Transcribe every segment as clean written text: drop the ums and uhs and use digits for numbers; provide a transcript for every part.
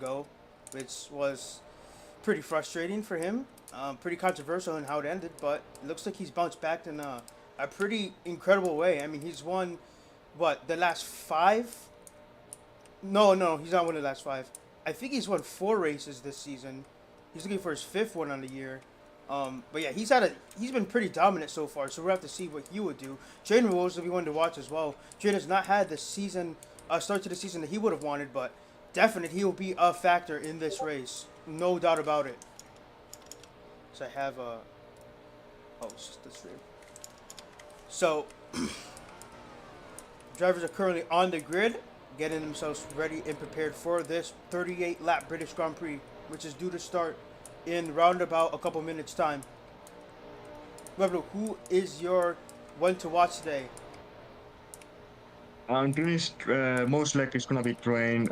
ago, which was pretty frustrating for him. Pretty controversial in how it ended, but it looks like he's bounced back in a pretty incredible way. I mean, he's won what the last five? No, he's not won the last five. I think he's won four races this season. He's looking for his fifth one on the year. But yeah, he's been pretty dominant so far. So we'll have to see what he would do. Trainer Rules will be one to watch as well. Trainer has not had the season start to the season that he would have wanted, but definitely he will be a factor in this race, no doubt about it. So I have it's just the stream. So drivers are currently on the grid, getting themselves ready and prepared for this 38-lap British Grand Prix, which is due to start in round about a couple minutes time. Pablo, who is your one to watch today? Most likely it's gonna be Train.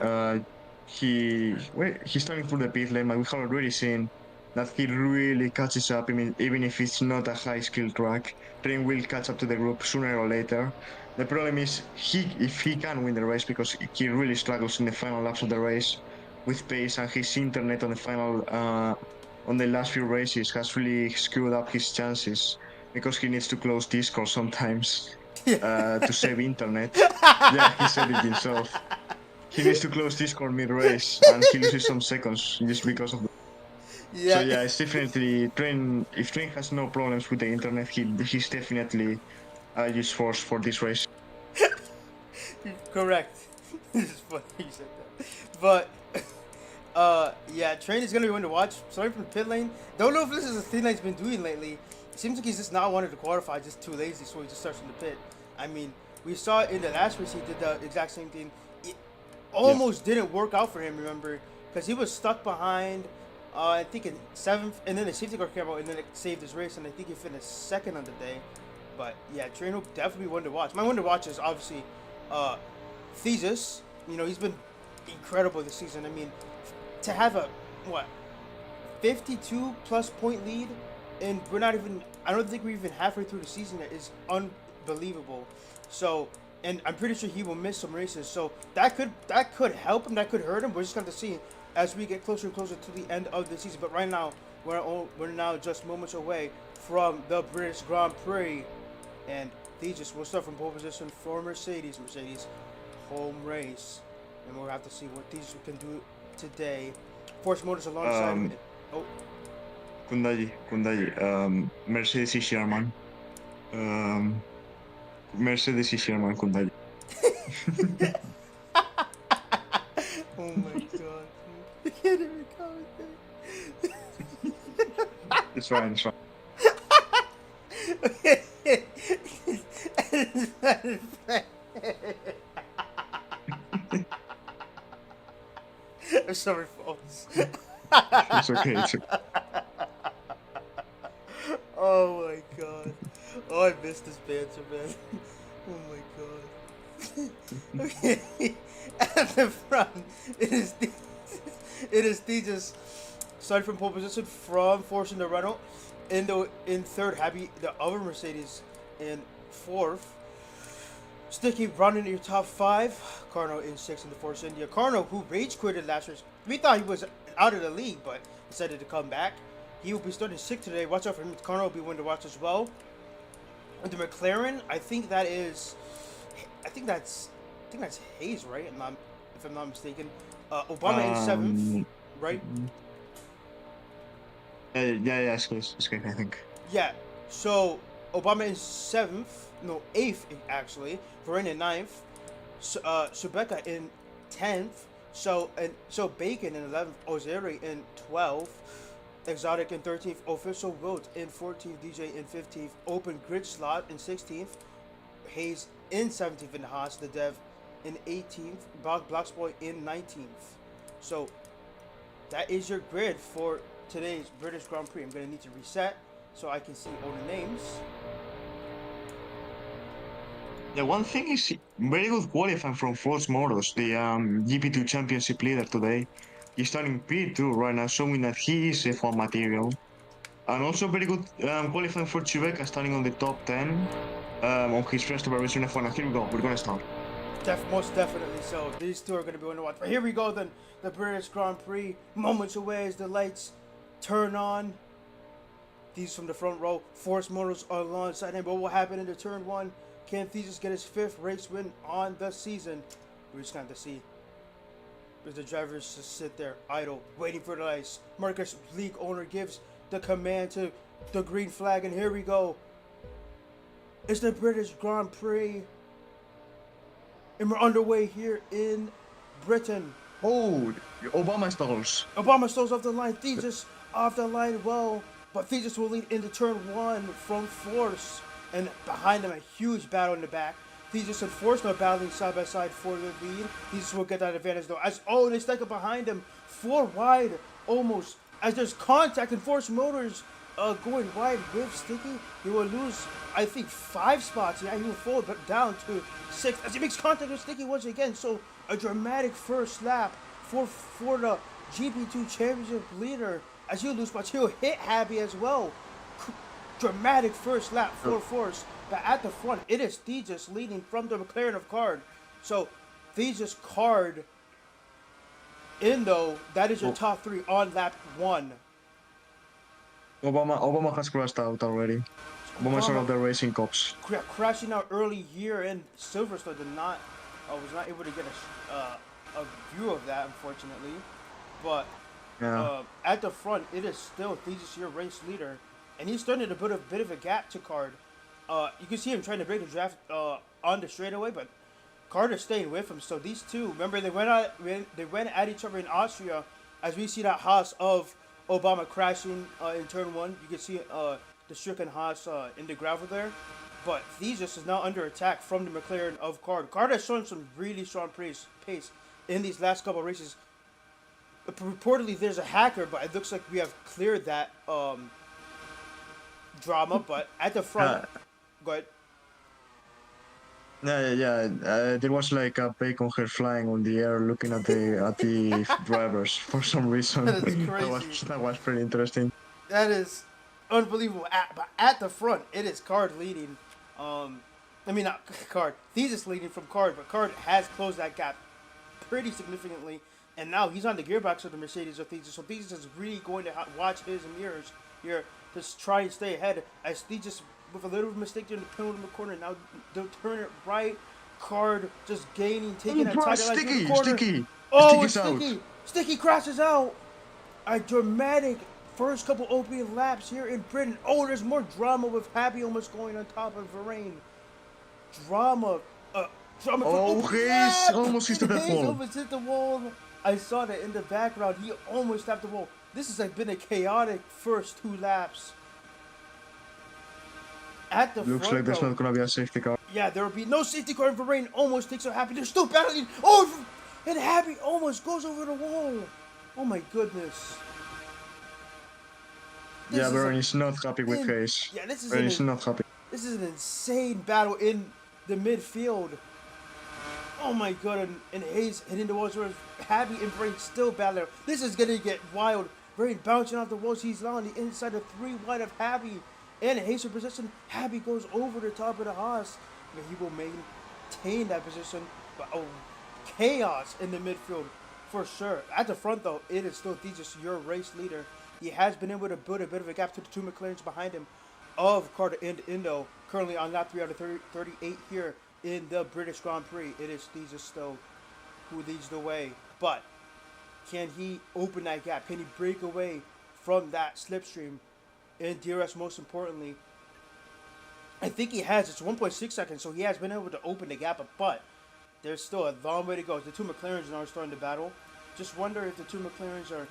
He's starting through the pit lane, but we have already seen that he really catches up. I mean, even if it's not a high skill track, Train will catch up to the group sooner or later. The problem is if he can win the race, because he really struggles in the final laps of the race with pace, and his internet on the final on the last few races has really screwed up his chances, because he needs to close Discord sometimes to save internet. Yeah, he said it himself. He needs to close Discord mid-race, and he loses some seconds just because of that. Yeah. So yeah, it's definitely Train. If Train has no problems with the internet, he's definitely a use force for this race. Correct. This is funny you said that. But yeah, Train is gonna be one to watch. Starting from pit lane. Don't know if this is a thing that he's been doing lately. It seems like he's just not wanted to qualify, just too lazy, so he just starts from the pit. I mean, we saw it in the last race he did the exact same thing. It almost didn't work out for him, remember? Because he was stuck behind, I think in 7th, and then the safety car came out, and then it saved his race, and I think he finished 2nd on the day. But yeah, Train will definitely be one to watch. My one to watch is obviously Thesis. You know, he's been incredible this season. I mean, to have a 52 plus point lead, and we're not even, I don't think we're even halfway through the season yet, is unbelievable. So, and I'm pretty sure he will miss some races. So that could help him, that could hurt him. We're just going to see as we get closer and closer to the end of the season. But right now, we're now just moments away from the British Grand Prix. And Thesis will start from pole position for Mercedes home race. And we'll have to see what Thesis can do today. Force Motors alongside Hyundai, Mercedes is Sherman. Mercedes is Sherman, Hyundai. Oh my god. I can't even comment. It's fine, it's fine. I'm sorry, folks. It's okay, it's okay. Oh my god. Oh, I missed this banter, man. Oh my god. Okay. At the front, it is Thesis starting from pole position from forcing the Renault. In third, Happy, the other Mercedes, in fourth. Sticky running your top five. Carno in sixth in the Force India. Carno, who rage quitted last race. We thought he was out of the league, but decided to come back. He will be starting sixth today. Watch out for him. Carno will be one to watch as well. And the McLaren, I think that's Hayes, right? If I'm not mistaken. Obama in seventh, right? Yeah, it's good, I think. Yeah, so Obama in eighth actually. Varane in ninth. Subeka in 10th. So Bacon in 11th. Ozeri in 12th. Exotic in 13th. Official Wilt in 14th. DJ in 15th. Open Grid Slot in 16th. Hayes in 17th in the Haas. The Dev in 18th. Blocksboy in 19th. So that is your grid for today's British Grand Prix. I'm going to need to reset so I can see all the names. The one thing is very good qualifying from Force Motors, the GP2 Championship leader today. He's starting P2 right now, showing that he is F1 material. And also very good qualifying for Chubeka, starting on the top 10 on his first ever race in F1. And here we go, we're gonna start. Most definitely so. These two are going to be one to watch. But here we go then. The British Grand Prix. Moments away as the lights turn on. These from the front row. Force Motors alongside him. But what will happen in the turn one? Can Thesis get his 5th race win on the season? We're just going to see. As the drivers just sit there idle, waiting for the lights. Marcus, league owner, gives the command to the green flag. And here we go. It's the British Grand Prix. And we're underway here in Britain. Oh, Obama stalls. Obama stalls off the line. Thesis off the line well. But Thesis will lead into turn one from Force. And behind them, a huge battle in the back. Thesis and Force are battling side by side for the lead. Thesis will get that advantage though. They stack up behind him. 4 wide almost. As there's contact and Force Motors going wide with Sticky. He will lose, I think, 5 spots. Yeah, he will fall down to 6 as he makes contact with Sticky once again. So a dramatic first lap for the GP2 Championship leader. As he'll lose spots, he'll hit Happy as well. Dramatic first lap for Force. But at the front, it is Thesis leading from the McLaren of Card. So Thesis Card in though, that is your top 3 on lap 1. Obama has crashed out already. Obama's out of the racing cops. Crashing out early here in Silverstone was not able to get a view of that, unfortunately. But Yeah. at the front, it is still Thesis, your race leader, and he's starting to put a bit of a gap to Card. You can see him trying to break the draft on the straightaway, but Card is staying with him. So these two, remember, they went at each other in Austria, as we see that Haas of Obama crashing in turn 1. You can see the stricken Haas in the gravel there. But Thesis is now under attack from the McLaren of Card. Card has shown some really strong pace in these last couple of races. Reportedly, there's a hacker, but it looks like we have cleared that drama. But at the front, go ahead. There was like a bacon head flying on the air, looking at the drivers for some reason. That is crazy. That was pretty interesting. That is unbelievable. But at the front, it is Card leading. Not Card. Thesis leading from Card, but Card has closed that gap pretty significantly. And now he's on the gearbox of the Mercedes of Thesis. So Thesis is really going to watch his mirrors here. Just try and stay ahead. As Thesis, with a little mistake during the penultimate corner, now they'll turn it right. Card just gaining, taking that tight line through the corner. Sticky! Oh, Sticky's Sticky! Sticky crashes out. A dramatic first couple opening laps here in Britain. Oh, there's more drama with Happy almost going on top of Varane. Drama. Hayes almost hit the wall. Almost hit the wall. I saw that in the background. He almost tapped the wall. This has been a chaotic first 2 laps. At the Looks front, like there's not gonna be a safety car. Yeah, there will be no safety car. And Varane almost takes out Happy. They're still battling. Oh, and Happy almost goes over the wall. Oh my goodness. Varane is not happy with Hayes. Yeah, Varane is not happy. This is an insane battle in the midfield. Oh my god, and Hayes hitting the walls where Happy and Varane still battling. This is gonna get wild. Varane bouncing off the walls. He's now on the inside of 3 wide of Happy. And Hayes in position. Happy goes over the top of the Haas. But he will maintain that position. But chaos in the midfield for sure. At the front though, it is still Thesis, your race leader. He has been able to build a bit of a gap to the 2 McLarens behind him of Carter and Indo. Currently on lap 3 out of 38 here in the British Grand Prix. It is Thesis still who leads the way. But can he open that gap? Can he break away from that slipstream? And DRS, most importantly, I think he has. It's 1.6 seconds, so he has been able to open the gap. But there's still a long way to go. The 2 McLarens now are starting to battle. Just wonder if the 2 McLarens are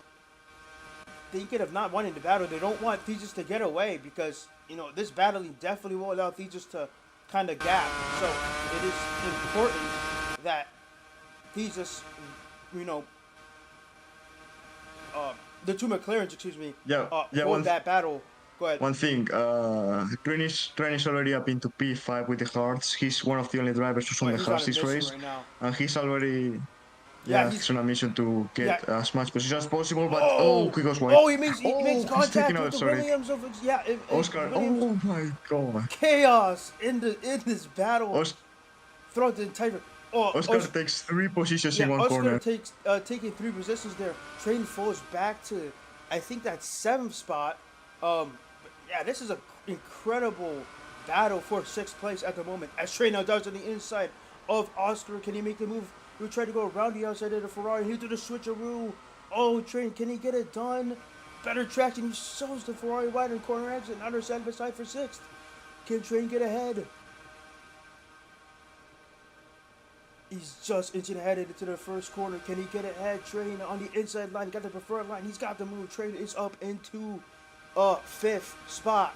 thinking of not wanting to battle. They don't want Thesis to get away because, this battling definitely will allow Thesis to kind of gap. So it is important that Thesis, the 2 McLarens, won that battle. Go ahead. One thing, Trent is already up into P5 with the Hearts. He's one of the only drivers who's on the Hearts this race. Right now. And he's already, he's on a mission to get as much position as possible, but he goes wide. Oh, he makes contact with the Williams of Oscar, Williams. oh my god. Chaos in this battle. Throughout the entire... Oh, Oscar takes 3 positions yeah, in one Oscar corner. takes taking 3 positions there. Train falls back to, I think, that seventh spot. But yeah, this is a incredible battle for sixth place at the moment. As Train now does on the inside of Oscar, can he make the move? He'll try to go around the outside of the Ferrari. He'll do the switcheroo. Oh, Train, can he get it done? Better traction. He shows the Ferrari wide in corner exit. Now they're side by side for sixth. Can Train get ahead? He's just inching ahead into the first corner. Can he get ahead? Train on the inside line. He got the preferred line. He's got the move. Train is up into fifth spot.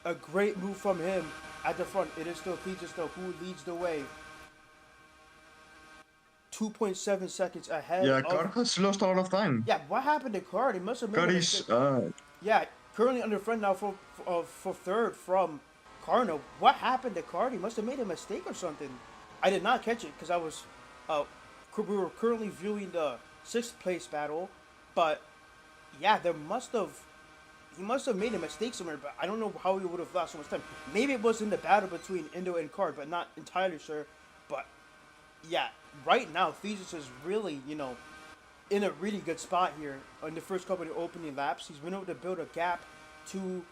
A great move from him at the front. It is still Cletus though who leads the way. 2.7 seconds ahead Yeah, of. Car has lost a lot of time. Yeah, what happened to Card? He must have made Car a mistake. is Yeah, currently under front now for third from Carno. What happened to Card? He must have made a mistake or something. I did not catch it because I was uh, we were currently viewing the sixth place battle, but yeah, there must have he must have made a mistake somewhere. But I don't know how he would have lost so much time. Maybe it was in the battle between Indo and Card, but not entirely sure. But yeah, right now Thesis is really in a really good spot here in the first couple of opening laps. He's been able to build a gap to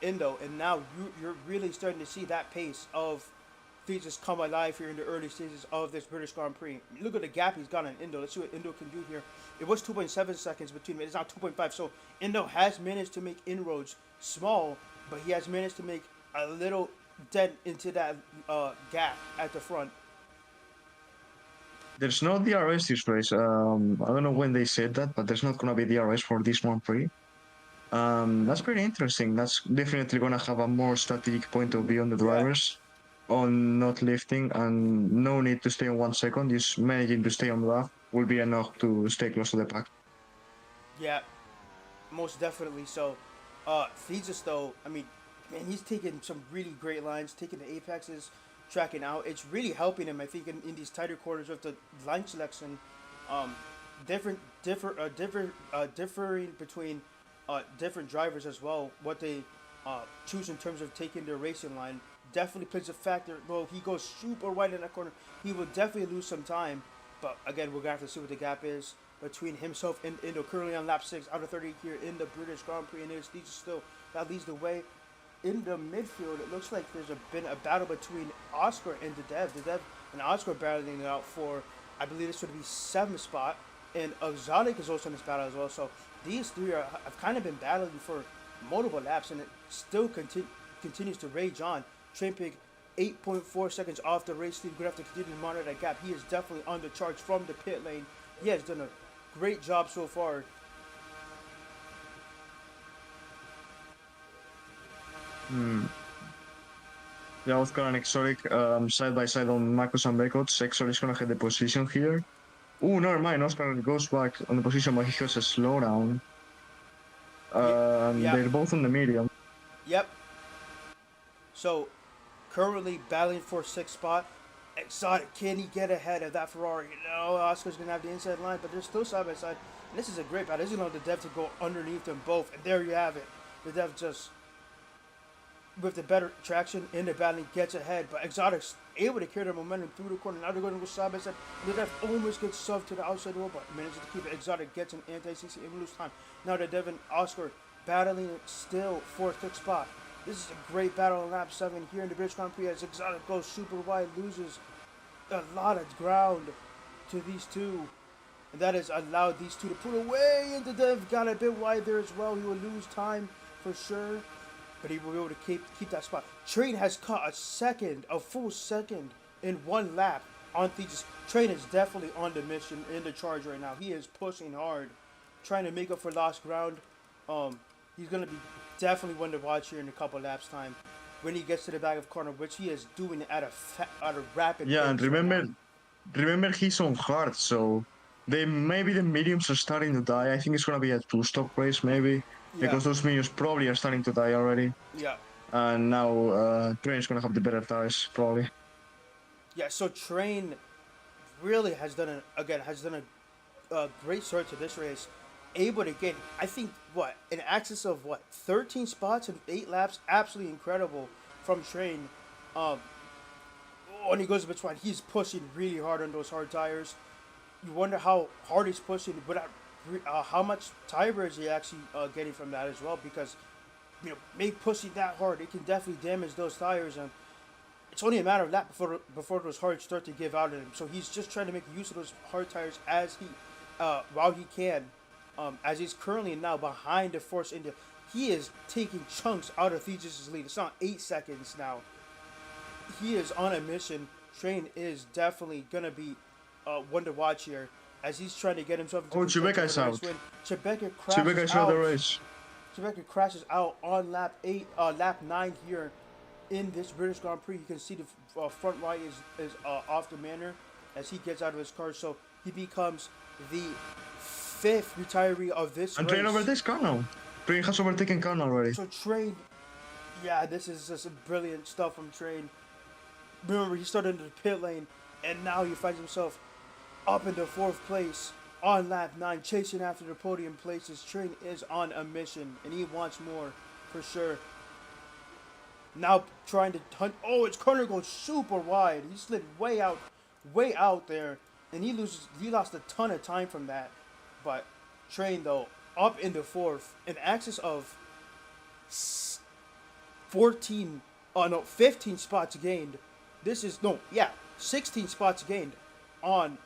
Indo, and now you're really starting to see that pace of Thesis come alive here in the early stages of this British Grand Prix. Look at the gap he's got on Indo. Let's see what Indo can do here. It was 2.7 seconds between them. It's now 2.5. So Indo has managed to make inroads small, but he has managed to make a little dent into that gap at the front. there's no DRS this race. I don't know when they said that, but there's not gonna be DRS for this Grand Prix. That's pretty interesting. That's definitely gonna have a more strategic point of view on the Yeah, drivers on not lifting and no need to stay on 1 second. Just managing to stay on lap will be enough to stay close to the pack. yeah, most definitely. So, Thesis though, I mean, man, he's taking some really great lines, taking the apexes, tracking out. It's really helping him, I think, in these tighter quarters with the line selection. Um, differing between different drivers as well. What they choose in terms of taking their racing line definitely plays a factor. Though he goes super wide in that corner, he will definitely lose some time. But again, we're gonna have to see what the gap is between himself and Indo. Currently on lap 6 out of 30 here in the British Grand Prix, and it's still that leads the way. In the midfield, it looks like been a battle between Oscar and the Dev. The Dev and Oscar battling it out for, I believe this would be 7th spot, and Exotic is also in this battle as well. So these three have kind of been battling for multiple laps, and it still continues to rage on. Train Pig 8.4 seconds off the race lead. We're going to have to continue to monitor that gap. He is definitely on the charge from the pit lane. He has done a great job so far. Yeah, Oscar and Exotic side by side on Marcus and Bekots. Exotic's gonna get the position here. Oh, never mind. Oscar goes back on the position, but he has a slowdown. Yeah, They're both on the medium. yep. So currently battling for 6th spot. Exotic, can he get ahead of that Ferrari? No, Oscar's gonna have the inside line, but they're still side by side. And this is a great battle. This is gonna allow the Dev to go underneath them both, and there you have it. The Dev just with the better traction in the battling gets ahead, but Exotic's able to carry their momentum through the corner. Now they're going to go side by side. The Dev almost gets shoved to the outside wall, but manages to keep it. Exotic gets an anti-CC and lose time. Now the Dev and Oscar battling still for 6th spot. This is a great battle on lap 7 here in the British Grand Prix as Exotic goes super wide, loses a lot of ground to these two. And that has allowed these two to pull away, and the Dev got a bit wide there as well. He will lose time for sure, but he will be able to keep that spot. Train has caught a full second in one lap on Thesis. Train is definitely on the mission, in the charge right now. He is pushing hard, trying to make up for lost ground. He's going to be definitely one to watch here in a couple laps time when he gets to the back of corner, which he is doing at a rapid Yeah, pace. and remember he's on hard, so maybe the mediums are starting to die. I think it's gonna be a 2-stop race maybe, Yeah, because those mediums probably are starting to die already. yeah. And now Train's gonna have the better tires probably. Yeah, so Train really has done a great start to this race, able to get I think an excess of 13 spots in 8 laps, absolutely incredible from Train. Oh, and he goes between. He's pushing really hard on those hard tires. You wonder how hard he's pushing, but how much tire wear is he actually getting from that as well? Because make pushing that hard, it can definitely damage those tires, and it's only a matter of that before those hard start to give out on him. So he's just trying to make use of those hard tires as he while he can, as he's currently now behind the Force India. He is taking chunks out of Thetis' lead. It's not 8 seconds now. He is on a mission. Train is definitely gonna be one to watch here as he's trying to get himself into Chewbacca is out. Chewbacca Chewbacca crashes out the out. race. Chewbacca crashes out on lap 9 here in this British Grand Prix. You can see the front right is off the manner as he gets out of his car. So he becomes the 5th retiree of this And race. Train overtakes Colonel. Train has overtaken Colonel already. So Train, yeah, this is just brilliant stuff from Train. Remember, he started into the pit lane, and now he finds himself up in the 4th place on lap 9, chasing after the podium places. Train is on a mission, and he wants more, for sure. Now trying to hunt. Oh, his corner goes super wide. He slid way out there, and he lost a ton of time from that. But Train, though, up in the 4th, an axis of 15 spots gained. 16 spots gained on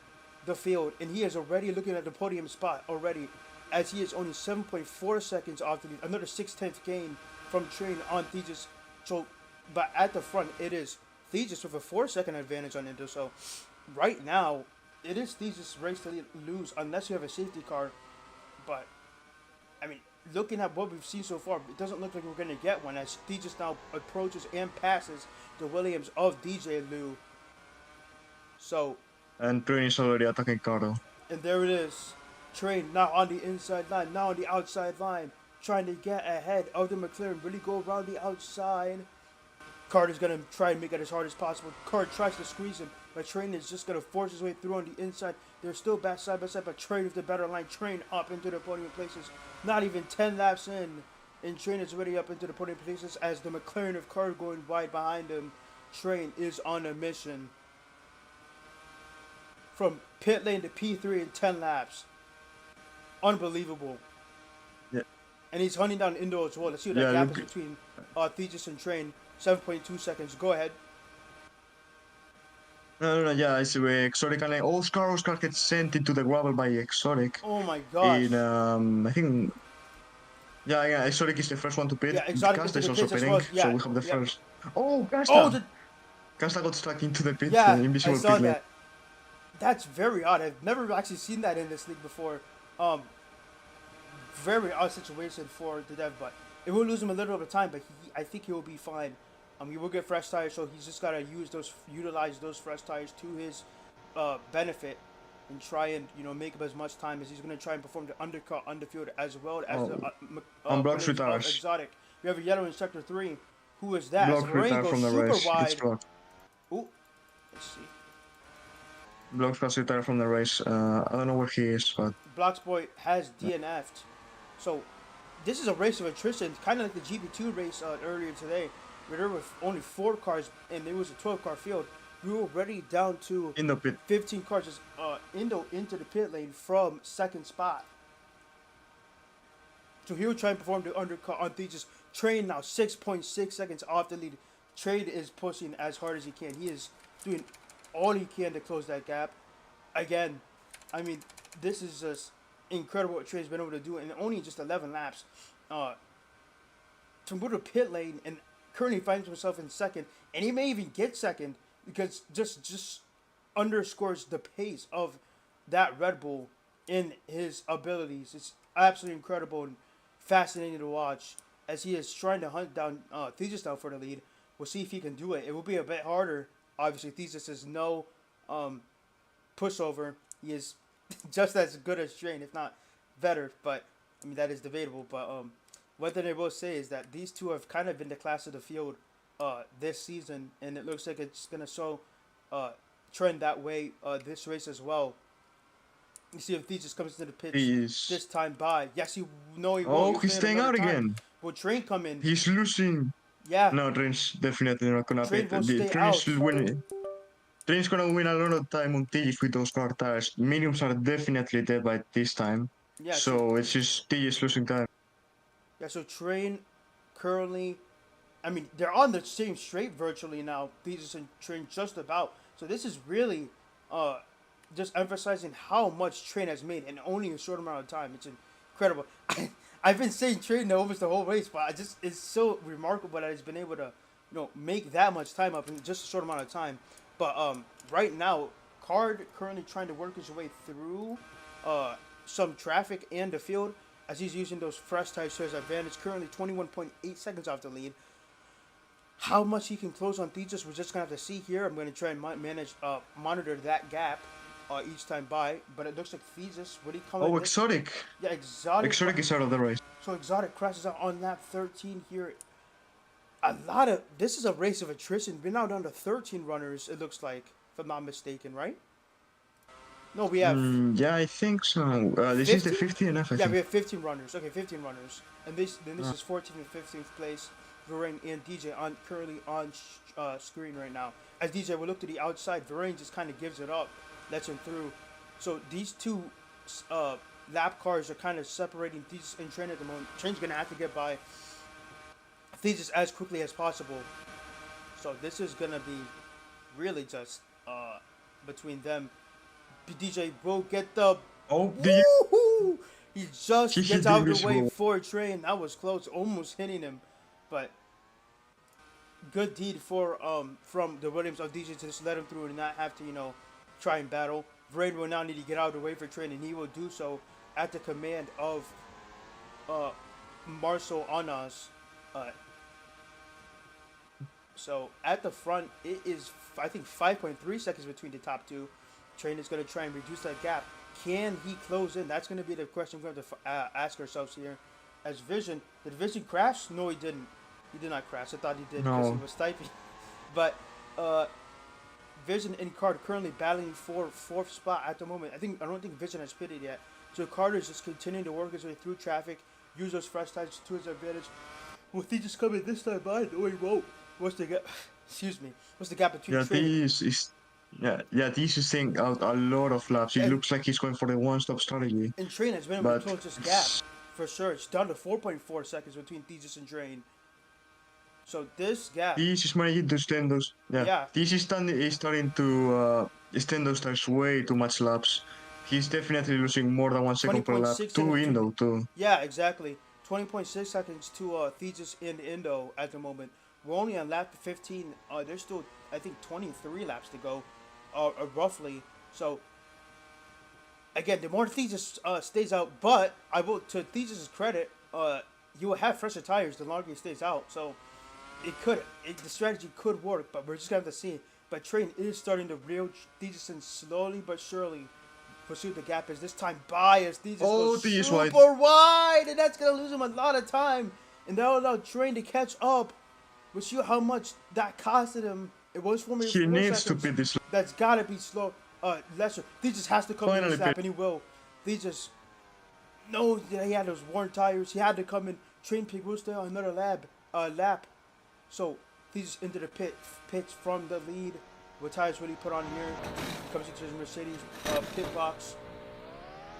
the field, and he is already looking at the podium spot already, as he is only 7.4 seconds off the lead. Another 6/10 gain from Train on Thetis. So, but at the front, it is Thetis with a 4-second advantage on Indo. So, right now, it is Thetis' race to lose unless you have a safety car. But, I mean, looking at what we've seen so far, it doesn't look like we're going to get one as Thetis now approaches and passes the Williams of DJ Liu. So, And Train is already attacking Carter. and there it is. Train now on the inside line, now on the outside line, trying to get ahead of the McLaren, really go around the outside. Carter's going to try and make it as hard as possible. Carter tries to squeeze him, but Train is just going to force his way through on the inside. They're still back side by side, but Train with the better line. Train up into the podium places. Not even 10 laps in, and Train is already up into the podium places as the McLaren of Carter going wide behind him. Train is on a mission. From pit lane to P3 in 10 laps. Unbelievable. Yeah. And he's hunting down Indo as well. Let's see what that gap is between Thetis and Train. 7.2 seconds. Go ahead. No, yeah, it's Exotic and Oscar gets sent into the gravel by Exotic. Oh my gosh. In, I think, yeah, Exotic is the first one to pit. Yeah, Exotic Casta is is the also pits as pitting, well, yeah, so we have the yeah. first. Oh, Casta! Oh, Casta got stuck into the pit, yeah, invisible I saw pit lane. that. That's very odd. I've never actually seen that in this league before. Very odd situation for the dev, but it will lose him a little bit of time, but I think he will be fine. He will get fresh tires, so he's just gotta utilize those fresh tires to his benefit, and try and make up as much time as he's gonna try and perform the undercut on the field as well as on block Williams of tires. Exotic. We have a yellow in sector 3. Who is that? Block Rain goes from the super race. wide. It's blocked. Ooh, let's see. Blocks plus retire from the race. I don't know where he is, but Bloxboy has DNF'd. So, this is a race of attrition, kind of like the GP2 race earlier today, where there were only 4 cars and it was a 12-car field. We were already down to in the pit. 15 cars just into the pit lane from second spot. So he will try and perform the undercut on Thetis. Train now 6.6 seconds off the lead. Train is pushing as hard as he can. He is doing all he can to close that gap. Again, I mean, this is just incredible what Train's been able to do in only just 11 laps. To go to pit lane and currently finds himself in second, and he may even get second because just underscores the pace of that Red Bull in his abilities. It's absolutely incredible and fascinating to watch as he is trying to hunt down Thesis now for the lead. We'll see if he can do it. It will be a bit harder. Obviously, Thesis is no pushover. He is just as good as Train, if not better. But I mean, that is debatable. But one thing I will say is that these two have kind of been the class of the field this season, and it looks like it's gonna show trend that way this race as well. You see if Thesis comes into the pitch this time by. Yes, he won't. Oh, he's staying out again. Will Train come in? He's losing. Yeah. No, Train's definitely not gonna Train pit. will stay Train out. is winning. Train's gonna win a lot of time on TGs with those car tires. Mediums are definitely dead by this time. Yeah, so So it's just TG's losing time. yeah, so Train currently, I mean, they're on the same straight virtually now. Thesis and Train just about. So this is really uh, just emphasizing how much Train has made in only a short amount of time. It's incredible. I've been saying Train almost the whole race, but it's so remarkable that he's been able to, make that much time up in just a short amount of time. But right now, Card currently trying to work his way through some traffic and the field as he's using those fresh tires to his advantage. Currently 21.8 seconds off the lead. How much he can close on Thesis, we're just gonna have to see here. I'm gonna try and monitor that gap each time by. But it looks like Thesis, what he coming? Oh, Exotic. Yeah, Exotic. Exotic is out of the race. So Exotic crashes out on lap 13 here. This is a race of attrition. We're now down to 13 runners. It looks like, if I'm not mistaken, right? No, we have. Yeah, I think so. This is the 15th, I Yeah, think. we have 15 runners. Okay, 15 runners, and this is 14th and 15th place. Varane and DJ currently on screen right now. As DJ will look to the outside, Varane just kind of gives it up, lets him through. So these two lap cars are kind of separating Thesis and Train at the moment. Train's gonna have to get by Thesis as quickly as possible. So this is gonna be really just between them. DJ will get the. Oh, Woo-hoo! He just He gets did out of the visible. way for Train. That was close, almost hitting him, but good deed for from the Williams of DJ to just let him through and not have to try and battle. Vrain will now need to get out of the way for Train, and he will do so at the command of Marcel Anas. So at the front, it is I think 5.3 seconds between the top two. Train is going to try and reduce that gap. Can he close in? That's going to be the question we're going to ask ourselves here. As Vision, did Vision crash? No, he didn't. He did not crash. I thought he did because he was typing. But Vision and Card currently battling for fourth spot at the moment. I don't think Vision has pitted yet. So Carter is just continuing to work his way through traffic, use those fresh tires to his advantage. Will he just come in this time by? No, he won't. What's the gap? Excuse me. What's the gap between Train? This is saying out a lot of laps. It looks like he's going for the one-stop strategy. And Train has been able to close this gap for sure. It's down to 4.4 seconds between Thesis and Train. So this gap. This is managing to extend those. This is starting to extend those tires way too much laps. He's definitely losing more than 1 second per lap to Indo too. Yeah, exactly. 20.6 seconds to Thesis and Indo at the moment. We're only on lap 15. There's still, I think, 23 laps to go, roughly. So, again, the more Thesis stays out, but I will, to Thesis' credit, he will have fresher tires the longer he stays out. So, the strategy could work, but we're just going to have to see. But Train is starting to reel Thesis in slowly but surely. Pursue the gap as this time by as Thesis goes super wide, and that's going to lose him a lot of time. And that will allow Train to catch up. We'll see how much that costed him. It was 4 minutes. He needs to beat this. That's gotta be slow. Lesser. Thesis has to come in this lap, and he will. Thesis knows that he had those worn tires. He had to come in. Train Pig will stay on another lap. So Thesis into the pits from the lead. What tires will he put on here? Comes into his Mercedes pit box.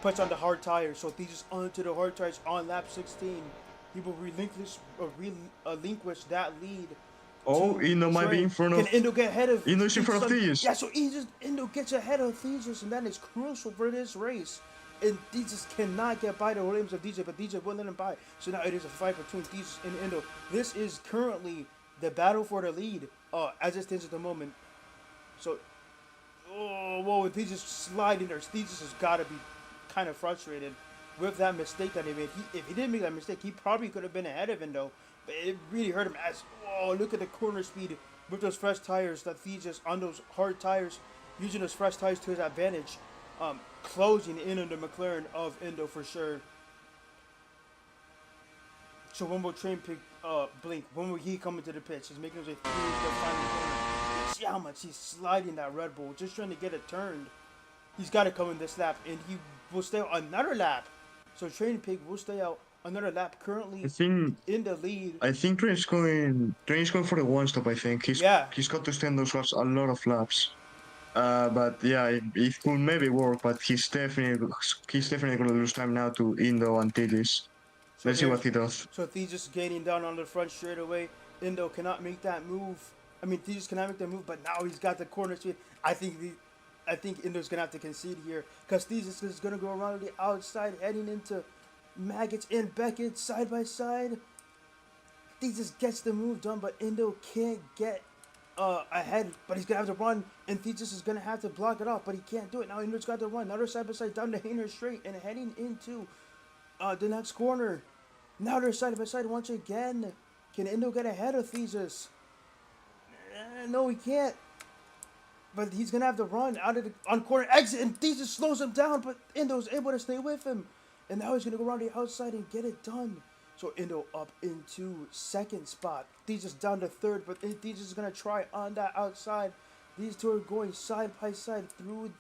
Puts on the hard tires. So Thesis onto the hard tires on lap 16. He will relinquish that lead. Oh, Indo might be in front of. Can Indo get ahead of? Indo's in front of Thesis. Yeah, so Indo gets ahead of Thesis, and that is crucial for this race. And Thesis cannot get by the Williams of DJ, but DJ will let him by. So now it is a fight between Thesis and Indo. This is currently the battle for the lead, as it stands at the moment. So, whoa, Thesis sliding there. Thesis has got to be kind of frustrated with that mistake that he made. If he didn't make that mistake, he probably could have been ahead of Indo. But it really hurt him as, look at the corner speed with those fresh tires that Thesis on those hard tires, using those fresh tires to his advantage, closing in on the McLaren of Indo for sure. So when will Train Pig blink? When will he come into the pitch? He's making his way through the final corner. See how much he's sliding that Red Bull, just trying to get it turned. He's got to come in this lap, and he will stay another lap. So Train Pig will stay out another lap. Currently in the lead. I think Train's going for the one stop. I think he's got to extend those laps a lot of laps. But yeah, it could maybe work, but he's definitely gonna lose time now to Indo and Tidis. So Let's see what here's he does. so Thesis gaining down on the front straight away. Indo cannot make that move. I mean, Thesis cannot make that move, but now he's got the corner speed. I think Indo's gonna have to concede here because Thesis is gonna go around the outside, heading into Maggots and Beckett side by side. Thesis gets the move done, but Indo can't get ahead. But he's gonna have to run, and Thesis is gonna have to block it off, but he can't do it. Now Indo's got to run. Now they're side by side down the Hainer straight and heading into the next corner. Now they're side by side once again. Can Indo get ahead of Thesis? No, he can't. But he's gonna have to run out of the on corner exit, and Thesis slows him down. But Indo's able to stay with him, and now he's gonna go around the outside and get it done. So Indo up into second spot. Thesis down to third, but Thesis is gonna try on that outside. These two are going side by side through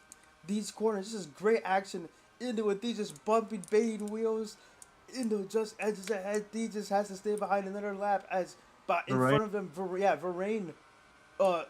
these corners. This is great action. Indo and Thesis bumping, baiting wheels. Indo just edges ahead. Thesis has to stay behind another lap as, but in Right. front of him, Varane, uh,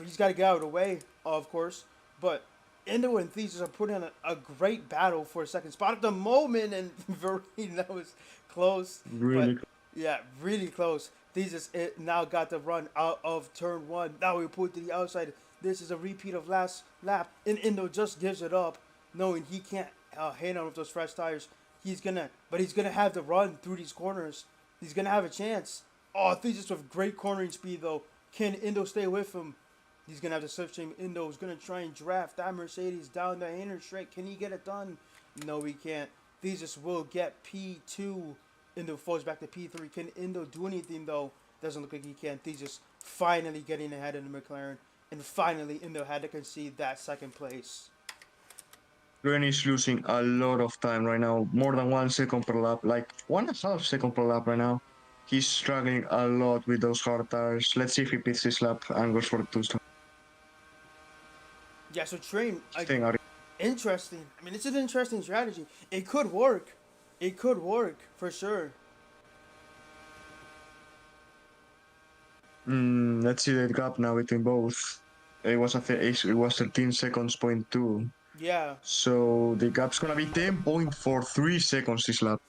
he's got to get out of the way, of course. But Indo and Thesis are putting on a great battle for a second spot at the moment, and Varane, that was close. Really. But yeah, really close. Thesis now got the run out of turn one. Now we put to the outside. This is a repeat of last lap, and Indo just gives it up, knowing he can't hang on with those fresh tires. He's gonna have to run through these corners. He's gonna have a chance. Oh, Thesis with great cornering speed though. Can Indo stay with him? He's gonna have to slip stream. Indo's gonna try and draft that Mercedes down the inner straight. Can he get it done? No, he can't. Thesis will get P2. Indo falls back to P3. Can Indo do anything though? Doesn't look like he can. Thesis finally getting ahead of the McLaren, and finally Indo had to concede that second place. Ren is losing a lot of time right now, more than 1 second per lap, like 1.5 seconds per lap right now. He's struggling a lot with those hard tires. Let's see if he pits this lap and goes for the two stop. Yeah, so Train, Staying out. interesting. I mean, it's an interesting strategy. It could work. It could work for sure. Let's see the gap now between both. It was 13 seconds point two. Yeah. So the gap's gonna be 10.43 seconds this lap.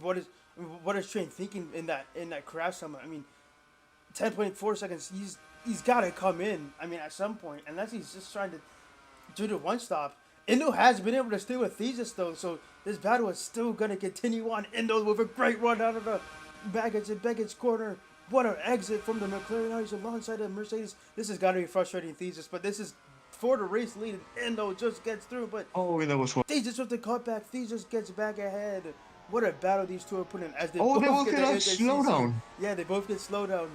What is Train thinking in that crash summit? I mean, 10.4 seconds. He's got to come in. I mean, at some point, unless he's just trying to do the one stop. Indo has been able to stay with Thesis though, so this battle is still gonna continue on. Indo with a great run out of the Baggett's corner. What an exit from the McLaren. Now he's alongside the Mercedes. This has got to be frustrating Thesis, but this is for the race lead. And Indo just gets through, but Oh, that was what? Thesis with the cutback. Thesis gets back ahead. What a battle these two are putting in as they They both get get a the slowdown. Yeah, they both get slowed down.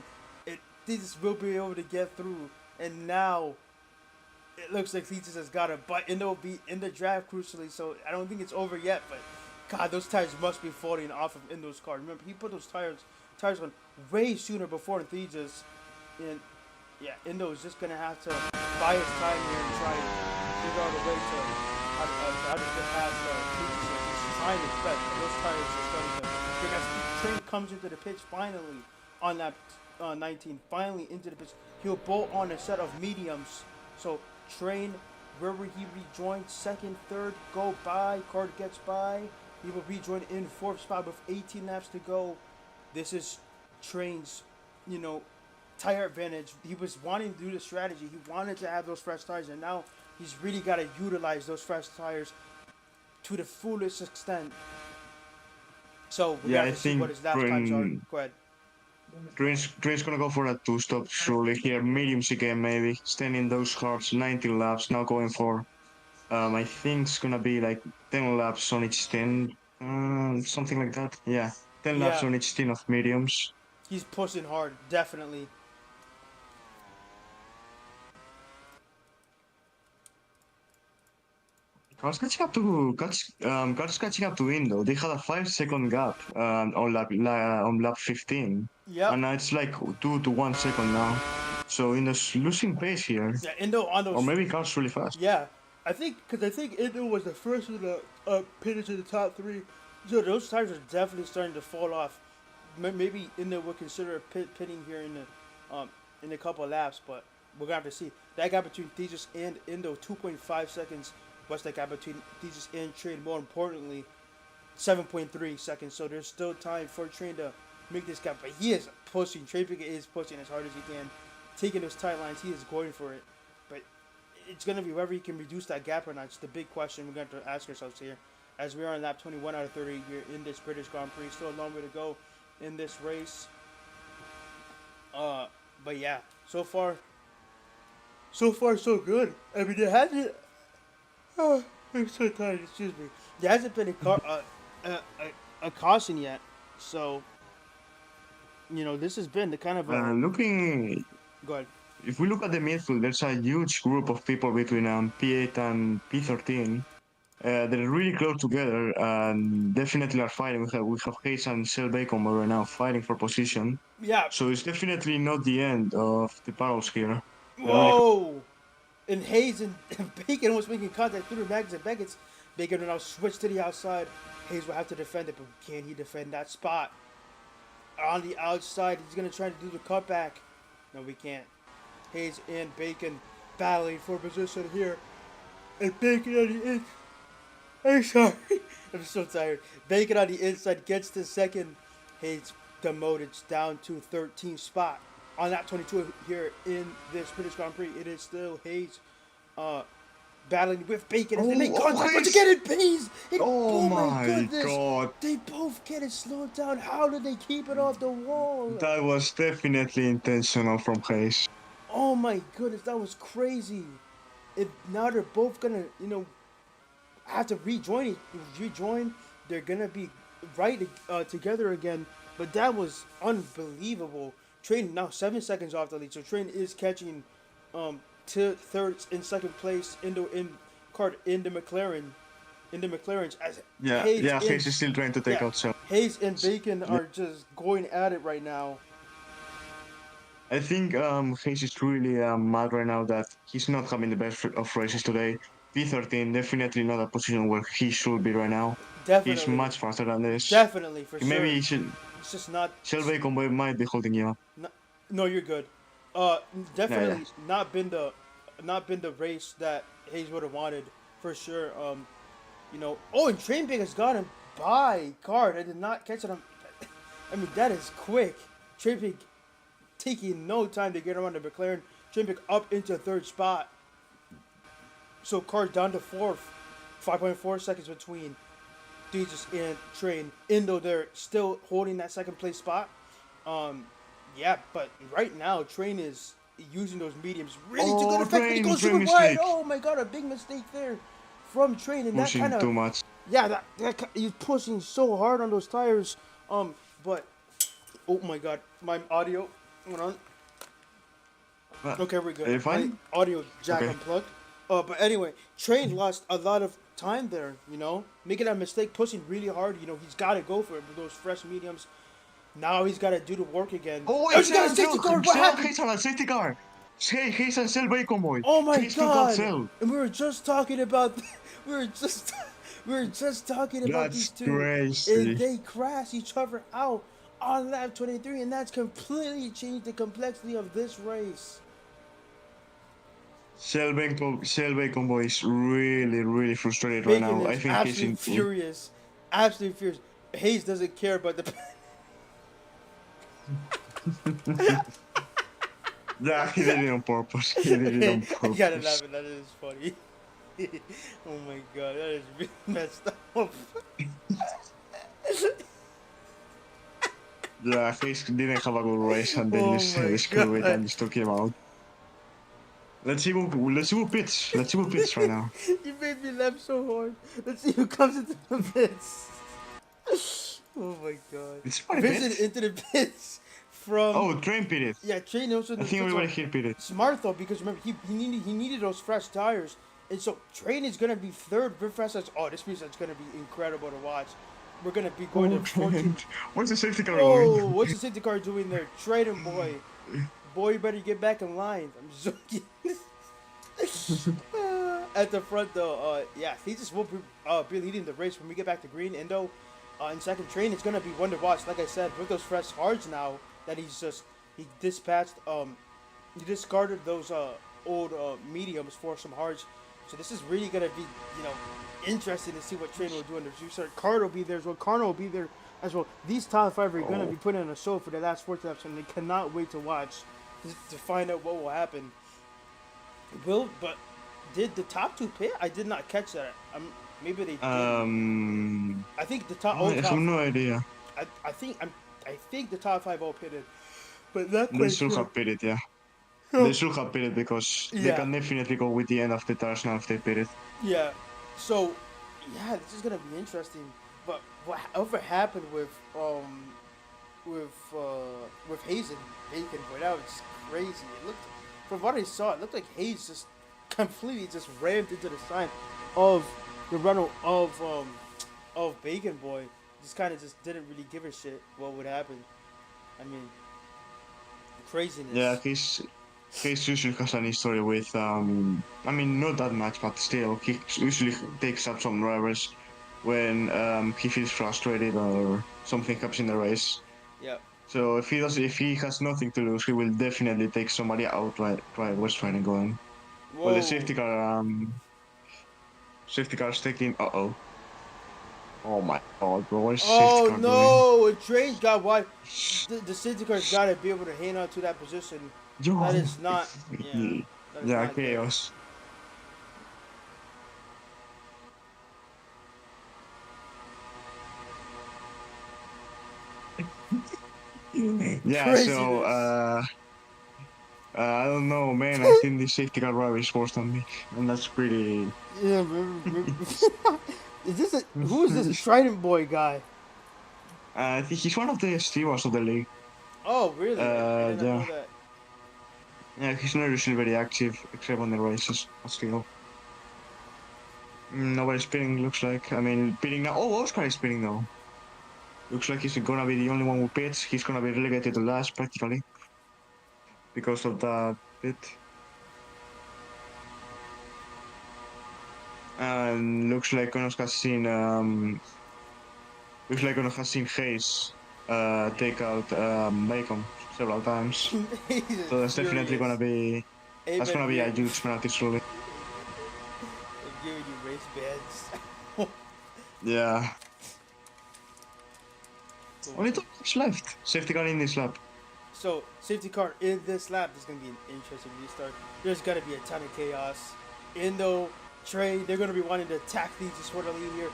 Thesis will be able to get through, and now it looks like Thesis has got it, but Indo will be in the draft crucially, so I don't think it's over yet. But God, those tires must be falling off of Indo's car. Remember, he put those tires on way sooner before Thesis, and yeah, Indo is just gonna have to buy his time here and try and figure out a way to how to get past Thesis. He's trying his best, but those tires are starting to. Because Train comes into the pitch finally on that 19, finally into the pitch. He'll bolt on a set of mediums. So Train, where will he rejoin? Second, third, go by. Card gets by. He will rejoin in fourth spot with 18 laps to go. This is Train's, tire advantage. He was wanting to do the strategy. He wanted to have those fresh tires, and now he's really got to utilize those fresh tires to the fullest extent. So we have to see what his lap times are. Go ahead. Train's gonna go for a two stop surely here. Mediums again maybe. Staying in those cars, 19 laps, now going for I think it's gonna be like 10 laps on each 10. Something like that. Yeah. 10 laps Yeah. on each 10 of mediums. He's pushing hard, definitely. Cars catching up to Indo. They had a 5 second gap on lap 15. Yep. And now it's like 2 to 1 second now. So Indo's losing pace here. Yeah, Indo on those. Or maybe cars really fast. Yeah, I think Indo was the first one to pit into the top three. So those tires are definitely starting to fall off. Maybe Indo would consider pitting here in a couple of laps, but we're gonna have to see. That gap between Thesis and Indo, 2.5 seconds. What's that gap between Thesis and Train? More importantly, 7.3 seconds. So there's still time for Train to make this gap. But he is pushing. Train Pickett is pushing as hard as he can, taking those tight lines. He is going for it. But it's gonna be whether he can reduce that gap or not. It's the big question we're going to ask ourselves here, as we are on lap 21 out of 30 here in this British Grand Prix. Still a long way to go in this race. But yeah, so far so good. I mean, it hasn't. Oh, I'm so tired. Excuse me. There hasn't been a caution yet, so this has been the kind of a. Looking, Go ahead. if we look at the midfield, there's a huge group of people between P8 and P13. They're really close together and definitely are fighting. We have Hayes and Shell Bacon right now fighting for position. Yeah. So it's definitely not the end of the battles here. Really Whoa! And Hayes and Bacon was making contact through the Mags and Beckett's. Bacon will now switch to the outside. Hayes will have to defend it, but can he defend that spot? On the outside, he's going to try to do the cutback. No, we can't. Hayes and Bacon battling for position here. And Bacon on the inside. I'm sorry. I'm so tired. Bacon on the inside gets to second. Hayes demoted down to 13th spot. On that 22 here in this British Grand Prix, it is still Hayes battling with Bacon as they make contact. Once again, it pays. Oh my goodness. God. They both get it slowed down. How did they keep it off the wall? That was definitely intentional from Hayes. Oh my goodness, that was crazy. Now they're both gonna, have to rejoin. They're gonna be right together again. But that was unbelievable. Train now 7 seconds off the lead, so Train is catching to third and second place in the McLarens as Hayes is still trying to take out Shell. Hayes and Bacon are just going at it right now. I think Hayes is really mad right now that he's not having the best of races today. P13 definitely not a position where he should be right now. Definitely. He's much faster than this. Definitely, for Maybe sure. he should. It's just not. Shelby Combo might be holding you up. No, you're good. Definitely not been the race that Hayes would have wanted for sure. Oh, and Train Big has got him by card. I did not catch it on. I mean, that is quick. Train Big taking no time to get around the McLaren. Train Big up into third spot. So card down to fourth. 5.4 seconds between Dejas and Train. Indo, they're still holding that second place spot. But right now Train is using those mediums really to good effect. He goes super wide. Oh my God, a big mistake there from Train, and pushing that kind of too much. Yeah, that he's pushing so hard on those tires. But oh my God, my audio. Hold on. Okay, we're good. Are you fine? My audio jack unplugged. But anyway, Train lost a lot of time there, making that mistake, pushing really hard. He's got to go for it with those fresh mediums. Now he's got to do the work again. Oh, wait, he's got a safety car. What happened? He's on a safety car. He's on Shell Bacon Boy. Oh my God! And we were just talking about, we were just talking about these two, crazy. And they crash each other out on lap 23, and that's completely changed the complexity of this race. Shell Bacon Boy is really frustrated right now. I think he's furious. Absolutely furious. Hayes doesn't care about the. Yeah, he did it on purpose. I gotta laugh, that is funny. Oh my God, that is really messed up. Yeah, Hayes didn't have a good race and then just screw it and just took him out. Let's see who pits. Let's see who pits right now. You made me laugh so hard. Let's see who comes into the pits. Oh my God. It's funny. Vincent into the pits from. Oh, Train pitted. Yeah, Train also. I think everybody here pitted. Smart though, because remember he needed those fresh tires, and so Train is gonna be third with fresh tires. Oh, this means it's gonna be incredible to watch. We're gonna be going to 14. What's the safety car doing? Oh, what's the safety car doing there? Trader boy. Boy, you better get back in line. I'm joking. At the front, though, he just will be leading the race when we get back to green. Indo in second. Train, it's going to be one to watch. Like I said, with those fresh hards now that he dispatched You discarded those old mediums for some hards. So this is really gonna be, interesting to see what Train will do in the juicer. Card will be there as well. Karno will be there as well. These top five are gonna Oh, be put in a show for the last 14 laps, and they cannot wait to watch to find out what will happen. But did the top two pit? I did not catch that. Maybe they didn't. I think the top I all have top. no idea. I think the top five all pitted, but not They quite should sure. have beat it, yeah. They should have beat it because they Yeah, can definitely go with the end of the tires now if they beat it. yeah. So, yeah, this is gonna be interesting. But whatever happened with Hayes and Bacon, boy, that was crazy. It looked, from what I saw, it looked like Hayes just completely just rammed into the side of the runner of Bacon Boy. Just kind of just didn't really give a shit what would happen. I mean, Yeah, craziness. he's usually has an history with I mean not that much, but still he usually takes up some drivers when he feels frustrated or something happens in the race. Yep. So if he has nothing to lose, he will definitely take somebody out right what's trying to go on. Well, the Whoa. safety car is taking. Oh my god, bro, what is safety Oh car doing? no! A train got wide. The safety car's got to be able to hang on to that position. That Yo, is not. Yeah. That is yeah, not good. chaos. Yeah, so Craziness. I don't know, man. I think the safety car driver is worse than me, and that's pretty. Yeah. Is this a who is this Trident Boy guy? I think he's one of the stewards of the league. Oh really? I did not Yeah, know that. yeah, he's not usually very active except on the races, but still. Nobody's spinning, looks like. I mean, pitting now. Oh, Oscar is spinning now. Looks like he's gonna be the only one who pits. He's gonna be relegated to last practically because of that pit. And looks like Connors has seen Hayes take out Bacon several times. He's just So that's definitely furious. that's gonna Amen. be a huge penalty surely. I'm giving you race bans. Yeah. Oh Only my. 2 laps left. Safety car in this lap. So safety car in this lap is gonna be an interesting restart. There's gonna be a ton of chaos. Indo, Trey, they're gonna be wanting to attack these just for the lead here.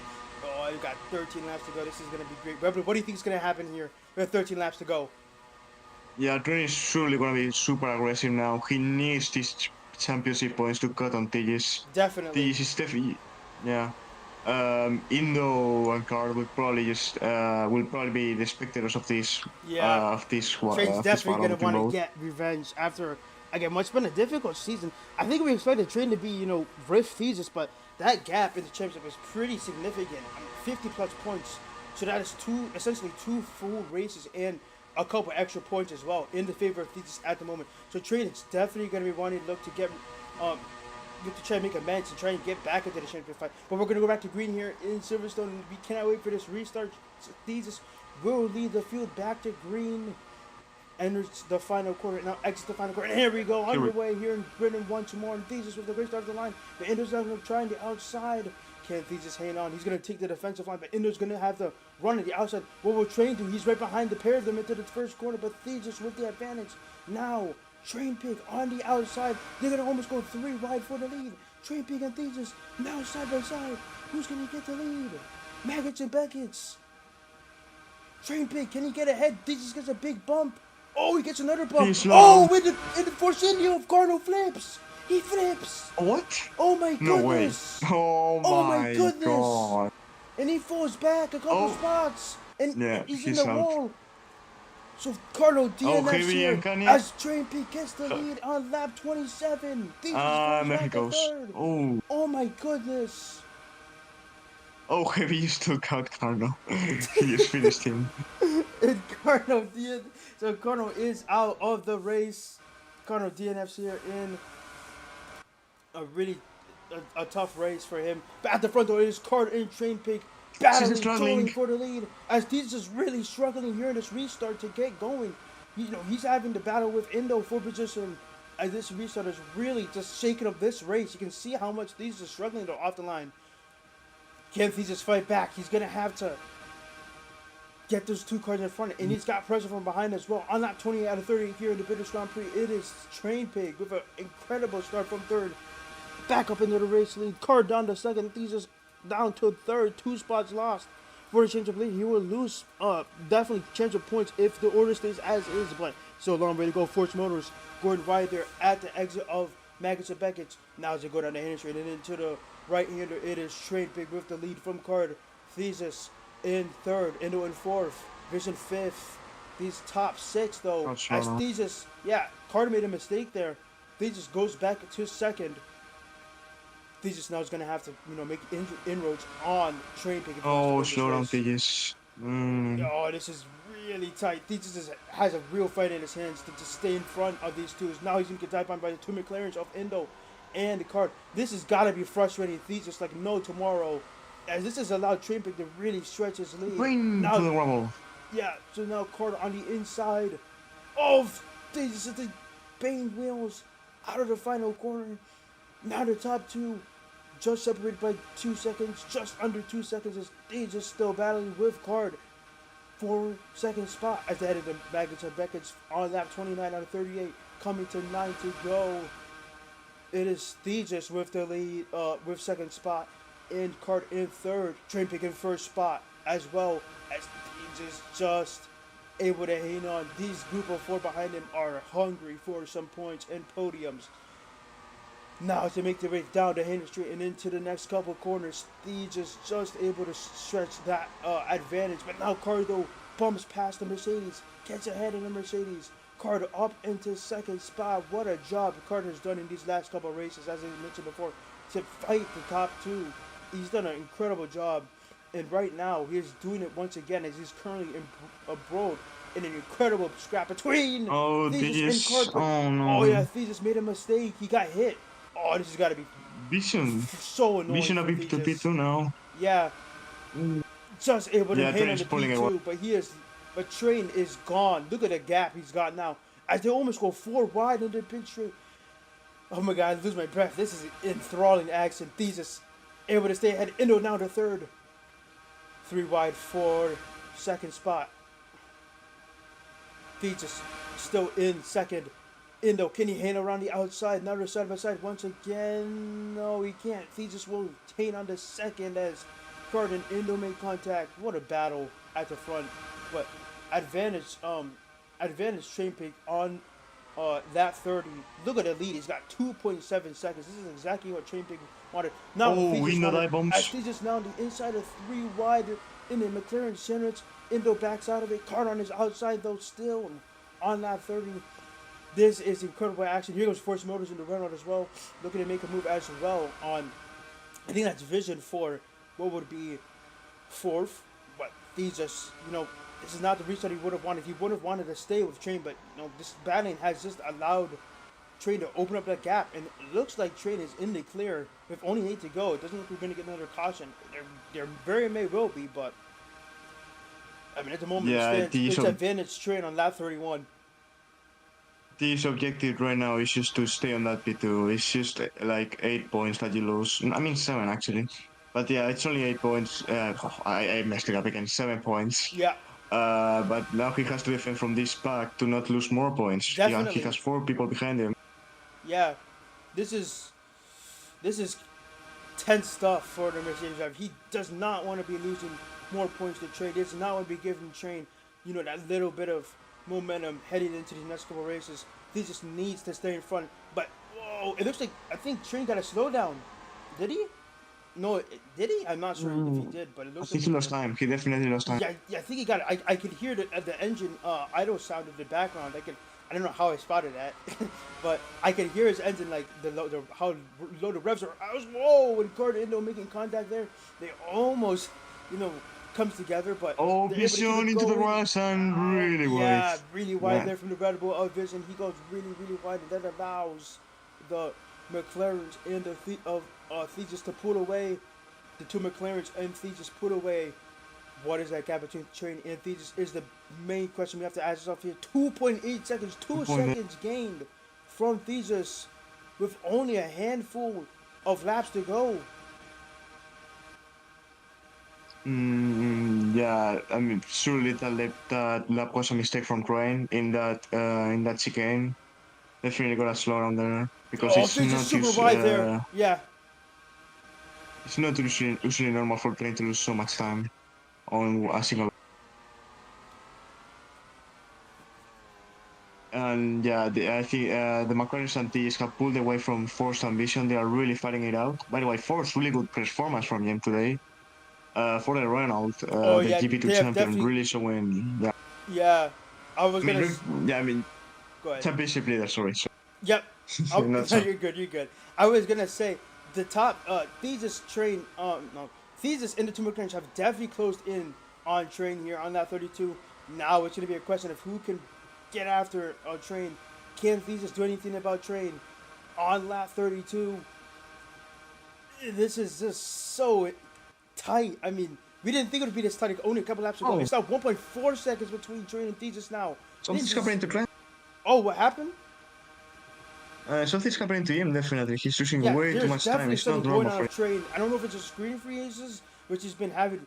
Oh, I've got 13 laps to go. This is gonna be great. Rebel, what do you think is gonna happen here? We have 13 laps to go. Yeah, Trent is surely gonna be super aggressive now. He needs these championship points to cut on Tigis. Definitely. Tigis is definitely, yeah. Indo and Card will probably be the spectators of this Yeah. Trade's of this definitely battle gonna between want to both. get revenge after again what's been a difficult season. I think we expected Trade to be, Rift Thesis, but that gap in the championship is pretty significant. I mean, 50 plus points. So that is essentially two full races and a couple extra points as well in the favor of Thesis at the moment. So Trade is definitely gonna be wanting to look to um get to try and make amends and try and get back into the championship fight. But we're gonna go back to green here in Silverstone, and we cannot wait for this restart. Thesis will lead the field back to green. Enters the final quarter, now exits the final quarter, and here we go, Here we underway here in Britain once more, and Thesis with the great start of the line, but Endo's going to try on the outside. Can Thesis hang on? He's going to take the defensive line, but Endo's going to have to run on the outside. What will Train do? He's right behind the pair of them into the first corner, but Thesis with the advantage. Now, Train Pig on the outside. They're going to almost go 3 wide for the lead. Train Pig and Thesis now side by side. Who's going to get the lead? Maggots and Beckett's. Train Pig, can he get ahead? Thesis gets a big bump. Oh, he gets another bump. He's Oh, long. in the Forcinio of Garno flips. He flips. What? Oh my No way. goodness. Oh Oh my my goodness. god. And he falls back a couple Oh spots. And yeah, he's in he's the out. wall. So Carlo Oh, DNFs Heavy here and Kanye. as Train Pig gets the lead on lap 27. Thesis falls There he back a goes. third. Oh. Oh my goodness. Oh, Heavy used to cut Carno. He just finished him. And Carno DNF. So Carno is out of the race. Carno DNFs here in a really a tough race for him. But at the front door, it is Carter and Train Pig He's battling, struggling. dueling for the lead. As Thesis is really struggling here in this restart to get going. He's having to battle with Indo for position. as this restart is really just shaking up this race. You can see how much these are struggling though off the line. Can Thesis fight back? He's gonna have to get those two cars in front, and he's got pressure from behind as well. On that 28 out of 30 here in the British Grand Prix, it is Train Pig with an incredible start from third, back up into the race lead. Car down to second, Thesis down to third, 2 spots lost. For a change of lead, he will lose definitely chance of points if the order stays as is, but still a long way to go. Force Motors going right there at the exit of Maggots and Beckett. Now as they go down the Henry Street and into the right-hander, it is Train Pig with the lead from Card. Thesis in third, Indo in fourth, Vision fifth. These top 6 though, as Thesis, Carter made a mistake there. Thesis goes back to second. Thesis now is going to have to, make inroads on Train Pig. Oh, slow down, Thesis. Oh, this is really tight. Thesis has a real fight in his hands to just stay in front of these two. Now he's going to get tied on by the 2 McLarens of Indo and the Card. This has got to be frustrating Thesis like no tomorrow, as this has allowed Train Pig to really stretch his lead. Now, to the rubble. Yeah, so now Carter on the inside of Thesis at the bane wheels out of the final corner. Now the top 2 just separated by 2 seconds, just under 2 seconds, as they just still battling with Card for second spot as they headed to Maggots and Beckett's on lap 29 out of 38, coming to 9 to go. It is Thesis with the lead, with second spot, and Card in third, Train Pig in first spot, as well as Thesis just able to hang on. These group of 4 behind him are hungry for some points and podiums. Now to make the race down the Henry Street and into the next couple corners, Thesis just able to stretch that advantage. But now Cardo bumps past the Mercedes, gets ahead of the Mercedes. Cardo up into second spot. What a job Cardo has done in these last couple of races, as I mentioned before, to fight the top 2. He's done an incredible job, and right now he's doing it once again as he's currently embroiled in an incredible scrap between Thesis and Cardo. Oh no! Oh yeah, Thesis made a mistake. He got hit. Oh, this has got to be Vision. so annoying. Vision a bit to P2 now. Yeah. Just able to hit on the P2, but Train is gone. Look at the gap he's got now. As they almost go 4 wide into the pit straight. Oh my god, I lose my breath. This is enthralling action. Thesis able to stay ahead. Indo now to third. 3 wide for second spot. Thesis still in second. Indo, can he hang around the outside? Another side by side once again. No, he can't. Thesis will hang on the second as Card and Indo make contact. What a battle at the front. But advantage Train Pig on that 30. Look at the lead. He's got 2.7 seconds. This is exactly what Train Pig wanted. Now Thesis now on the inside of 3 wide in the McLaren centers. Indo backs out of it. Card on his outside though, still on that 30. This is incredible action. Here goes Force Motors in the Renault as well, looking to make a move as well on, I think that's Vision for what would be 4th, but Thesis, this is not the restart he would have wanted. He would have wanted to stay with Train, but this battling has just allowed Train to open up that gap, and it looks like Train is in the clear with only 8 to go. It doesn't look like we're going to get another caution. There very may will be, but I mean at the moment it's advantage Train on lap 31. This objective right now is just to stay on that P2. It's just like 8 points that you lose. I mean 7 actually. But yeah, it's only 8 points. I messed it up again. 7 points. Yeah. But now he has to defend from this pack to not lose more points. Definitely. He has 4 people behind him. Yeah. This is tense stuff for the Mercedes driver. He does not want to be losing more points to Train. He does not want to be giving Train, that little bit of momentum heading into the next couple races. He just needs to stay in front. But whoa, it looks like I think Train got a slowdown. Did he? No, did he? I'm not sure if he did, but it looks like he lost time. He definitely lost time. Yeah, I think he got it. I could hear the engine idle sound in the background. I don't know how I spotted that, but I could hear his engine, like how low the revs are. I was when Carter Indo making contact there. They almost, comes together, but Vision into the right and really wide. Yeah, really wide there from the Red Bull of Vision. He goes really, really wide, and that allows the McLarens and the Thesis to pull away. The 2 McLarens and Thesis pull away. What is that gap between Train and Thesis is the main question we have to ask ourselves here. 2.8 seconds, 2 seconds gained from Thesis with only a handful of laps to go. Yeah, I mean, surely that was a mistake from Crane in that chicane. Definitely got a slow down there because Oh, Thesis super wide there. Yeah. it's not usually normal for Crane to lose so much time on a single. And yeah, I think the McLaren and T's have pulled away from Force Ambition. They are really fighting it out. By the way, Force really good performance from them today. For the Renault, Oh the yeah, GP2 they have champion, definitely. really showing. Yeah, Yeah, I was I mean, gonna. yeah, I mean, Go ahead. championship leader. Sorry, Yep. not No, champ. you're good. You're good. I was gonna say the top Thesis train. No, Thesis and the two McLarens have definitely closed in on train here on that 32. Now it's gonna be a question of who can get after train. Can Thesis do anything about train on lap 32? This is just so tight. I mean, we didn't think it would be this tight only a couple laps ago. Oh, It's now 1.4 seconds between train and Thesis now. something's This is. happening to Trent. Oh, what happened? Something's happening to him. Definitely, he's losing Yeah, way too there's much time. definitely It's something not going normal on for him. with Trade. I don't know if it's just screen free aces, which he's been having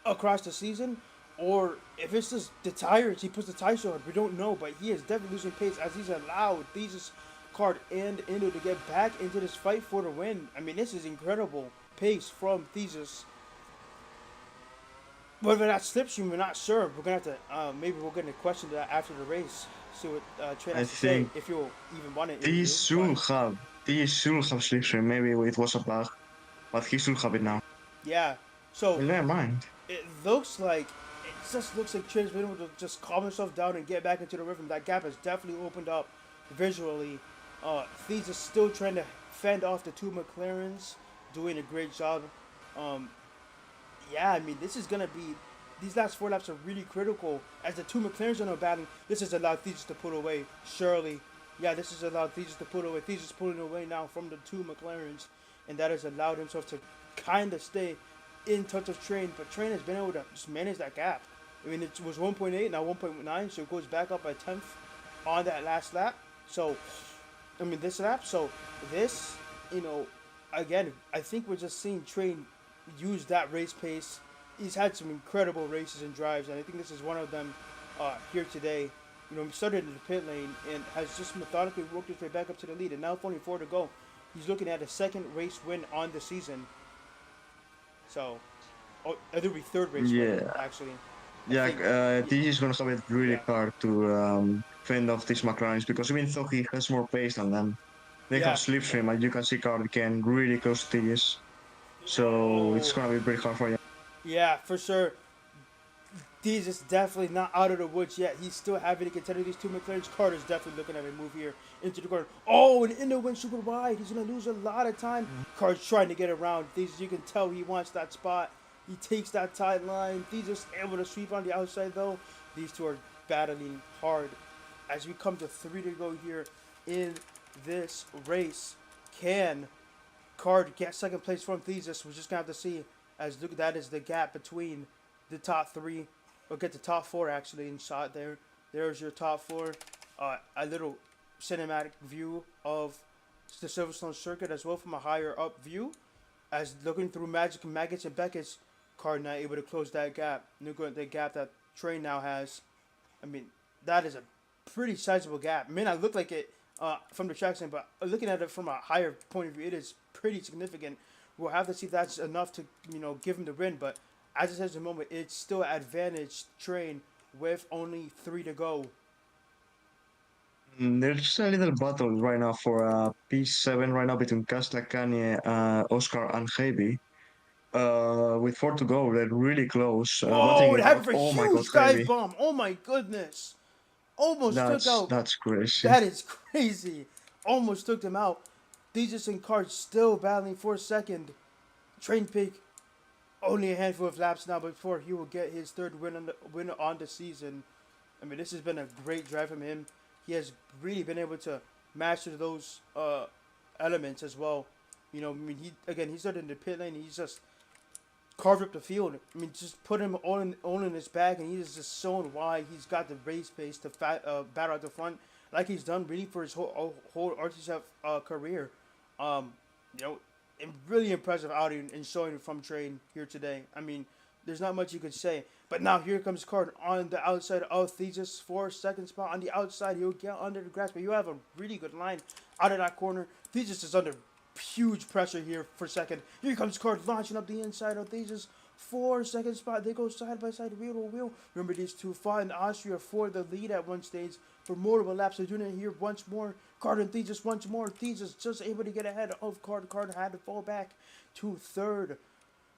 across the season, or if it's just the tires. He puts the tires so hard. We don't know, but he is definitely losing pace as he's allowed Thesis card and Indo to get back into this fight for the win. I mean, this is incredible pace from Thesis. Whether that's slipstream, we're not sure. We're gonna have to maybe we're gonna question that after the race. See what Trey I has to say think if you'll even want to interview. these But should have these should have slipstream. Maybe it was a bug, but he should have it now. yeah, so Well, never mind. it looks like it just looks like Trey's been able to just calm himself down and get back into the rhythm. That gap has definitely opened up visually. Thies is still trying to fend off the two McLarens, doing a great job. Um, yeah, I mean this is gonna be these last four laps are really critical as the two McLarens are now battling. This has allowed Thesis to put away Shirley. Yeah, this has allowed Thesis to put away. Thesis pulling away now from the two McLarens, and that has allowed himself to kind of stay in touch with Train. But Train has been able to just manage that gap. I mean, it was 1.8 now 1.9, so it goes back up by 10th on that last lap. So, I mean, this lap. So this, you know, again, I think we're just seeing Train use that race pace. He's had some incredible races and drives, and I think this is one of them here today. You know, he started in the pit lane and has just methodically worked his way back up to the lead, and now with only 4 to go, he's looking at a second race win on the season. So, it'll be third race win, Yeah, actually. I yeah. think, This is gonna have it really yeah, hard to fend off these McLarens because even though he has more pace than them, they have yeah. slipstream, and you can see Carl can really close to this. So it's Oh, gonna be pretty hard for you. yeah, for sure. Dees is definitely not out of the woods yet. He's still having to contend with these two McLarens. Carter's definitely looking at a move here into the corner. Oh, and Indo went super wide. He's going to lose a lot of time. Carter's trying to get around. Dees, you can tell he wants that spot. He takes that tight line. Dees is able to sweep on the outside, though. These two are battling hard. As we come to 3 to go here in this race, can Card get second place from Thesis? We're just going to have to see. As look, that is the gap between the top 3. We'll get the top 4 actually in shot there. There's your top 4. A little cinematic view of the Silverstone circuit as well from a higher up view. As looking through Magic, Maggots, and Beckett's, Card not able to close that gap. The gap that Train now has. I mean, that is a pretty sizable gap. It may not look like it from the track stand, but looking at it from a higher point of view, it is pretty significant. We'll have to see if that's enough to give him the win. But as it says in the moment, it's still advantage Train with only 3 to go. There's a little battle right now for P7 right now between Castacagne, Oscar, and Heavy. With 4 to go, they're really close. Battling Whoa! It it had out. a Oh my god, huge dive Heavy. bomb. Oh my goodness! Almost took out. That's crazy. That is crazy. Almost took them out. Thesis and Card still battling for second. Train Peak only a handful of laps now before he will get his third win on the season. I mean, this has been a great drive from him. He has really been able to master those elements as well. You know, I mean, he started in the pit lane. He's just carved up the field. I mean, just put him all in his bag, and he's just shown why he's got the race pace to battle at the front. like he's done really for his whole RTCF career. Um, you know, really impressive outing and showing from Train here today. I mean, there's not much you could say. But now here comes Card on the outside of Thesis for second spot on the outside. He'll get under the grass, but you have a really good line out of that corner. Thesis is under huge pressure here for second. Here comes Card launching up the inside of Thesis for second spot. They go side by side, wheel to wheel. Remember, these two fought in Austria for the lead at one stage for multiple laps. They're doing it here once more. Card and Thesis once more. Thesis just able to get ahead of Card. Card had to fall back to third.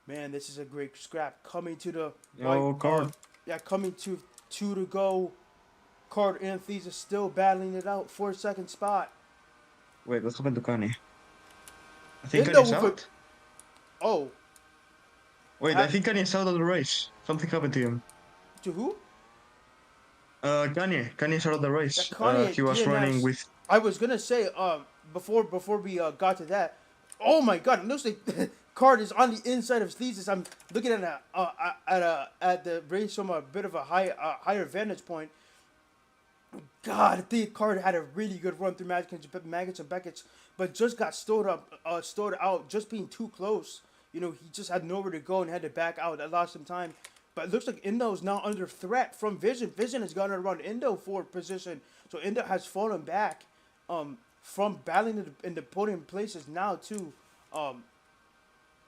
Man, this is a great scrap coming to the Oh, Card. coming to two to go. Card and Thesis still battling it out for second spot. Wait, what happened to Kanye? I think Indo Kanye's out. Oh, Wait, I think Kanye's out of the race. Something happened to him. to who? Kanye's out of the race. Kanye He was running with. I was gonna say, before we got to that, oh my God, it looks like Card is on the inside of Thesis. I'm looking at the race from a bit of a higher vantage point. God, the Card had a really good run through Maggots and Beckett's, but just got stowed out, just being too close. You know, he just had nowhere to go and had to back out. That lost some time. But it looks like Indo's now under threat from Vision. Vision has gone around Indo for position. So Indo has fallen back from battling in the podium places now to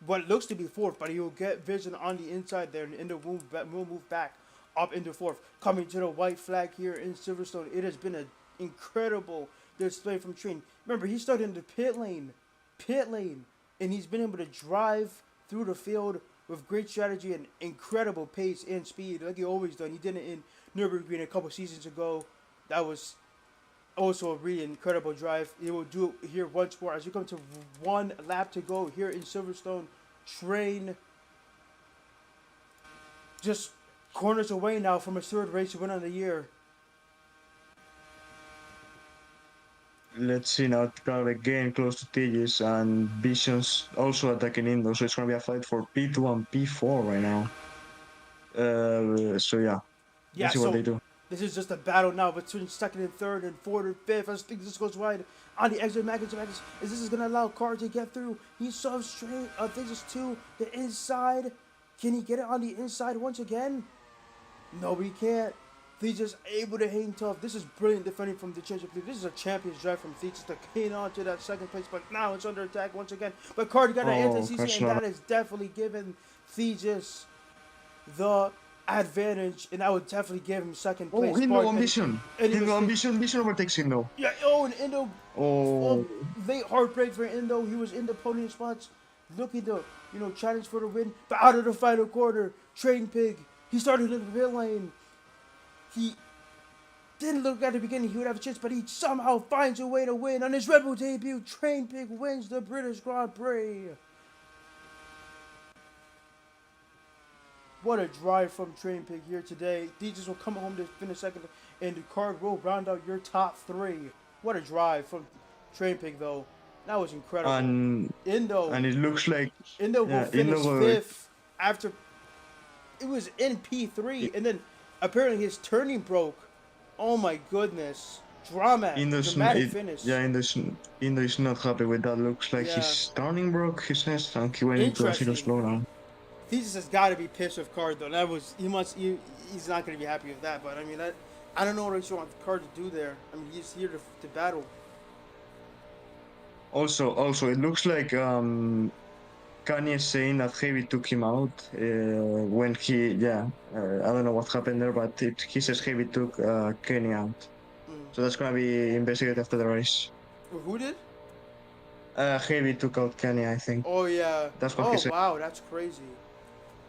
what looks to be fourth. But he'll get Vision on the inside there, and Indo will move back up into fourth. Coming to the white flag here in Silverstone. It has been an incredible display from Train. Remember, he started in the pit lane, and he's been able to drive through the field with great strategy and incredible pace and speed, like he always done. He did it in Nürburgring a couple seasons ago. That was also a really incredible drive. He will do it here once more as we come to one lap to go here in Silverstone. Train just corners away now from a third race win of the year. Let's see now, Cloud again close to Tigis, and Vision's also attacking Indo, so it's gonna be a fight for P2 and P4 right now. So yeah, let's see what they do. This is just a battle now between second and third and fourth and fifth. I think this goes wide on the exit. Maggots. Is this going to allow Card to get through? He serves straight. This is to the inside. Can he get it on the inside once again? No, he can't. Thesis able to hang tough. This is brilliant defending from the championship. This is a champion's drive from Thesis to hang on to that second place, but now it's under attack once again. But Card got an anti-CC, and that is definitely given Thesis the advantage, and I would definitely give him second place. Oh, Indo ambition. Vision overtakes Indo. Yeah, and Indo. Late heartbreak for Indo. He was in the podium spots, looking to, challenge for the win. But out of the final quarter, Train Pig, he started in the pit lane. He didn't look at the beginning he would have a chance, but he somehow finds a way to win. On his Red Bull debut, Train Pig wins the British Grand Prix. What a drive from Train Pig here today. Thesis will come home to finish second, and the Card will round out your top three. What a drive from Train Pig, though. That was incredible. And it looks like Indo will finish fifth after it was in P3, and then apparently his turning broke. Oh my goodness. Dramatic finish. Yeah, Indo is not happy with that. Looks like his turning broke, he says, and he went into a zero slowdown. Thesis has got to be pissed with Card, though. He's not going to be happy with that. But I mean, I don't know what he wants Card to do there. I mean, he's here to battle. Also, it looks like Kanye is saying that Heavy took him out when he, I don't know what happened there, but he says Heavy took Kenny out. So that's gonna be investigated after the race. Who did? Heavy took out Kenny, I think. Oh yeah. That's what he said. Oh wow, that's crazy.